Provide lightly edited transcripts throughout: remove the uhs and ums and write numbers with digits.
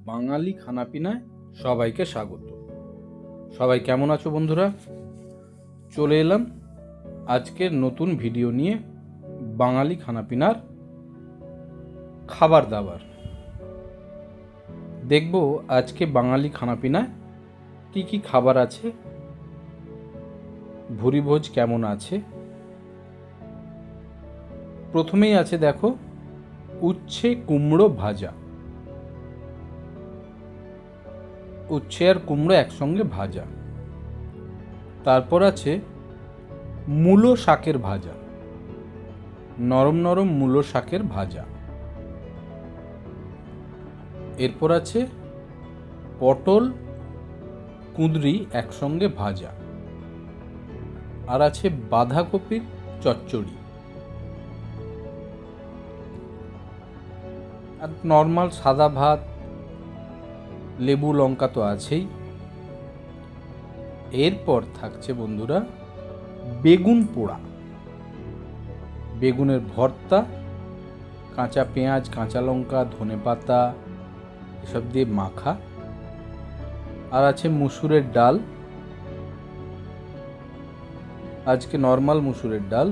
বাঙালি খানাপিনায় সবাইকে স্বাগত। সবাই কেমন আছো বন্ধুরা? চলে এলাম আজকের নতুন ভিডিও নিয়ে। বাঙালি খানাপিনার খাবার দাবার দেখব আজকে বাঙালি খানাপিনায় কি কি খাবার আছে, ভুরিভোজ কেমন আছে। প্রথমেই আছে দেখো উচ্ছে কুমড়ো ভাজা। উচ্ছে আর কুমড়ো একসঙ্গে ভাজা। তারপর আছে মূলো শাকের ভাজা, নরম নরম মূলো শাকের ভাজা। এরপর আছে পটল কুঁদরি একসঙ্গে ভাজা। আর আছে বাঁধাকপির চচ্চড়ি। আর নর্মাল সাদা ভাত, লেবু লঙ্কা তো আছেই। এরপর থাকছে বন্ধুরা বেগুন পোড়া, বেগুনের ভর্তা, কাঁচা পেঁয়াজ, কাঁচা লঙ্কা, ধনেপাতা এসব দিয়ে মাখা। আর আছে মুসুরের ডাল, আজকে নর্মাল মুসুরের ডাল।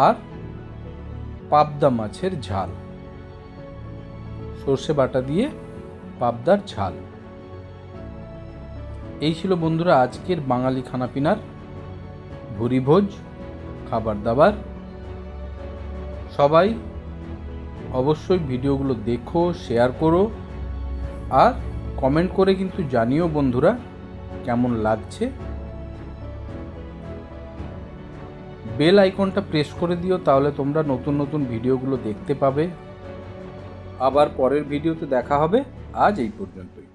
আর পাবদা মাছের ঝাল, সর্ষে বাটা দিয়ে পাবদার ঝাল। এই ছিল বন্ধুরা আজকের বাঙালি খানাপিনার ভুরিভোজ খাবার দাবার। সবাই অবশ্যই ভিডিওগুলো দেখো, শেয়ার করো আর কমেন্ট করে কিন্তু জানিও বন্ধুরা কেমন লাগছে। বেল আইকনটা প্রেস করে দিও, তাহলে তোমরা নতুন নতুন ভিডিওগুলো দেখতে পাবে। আবার পরের ভিডিওতে দেখা হবে। আজ এই পর্যন্তই।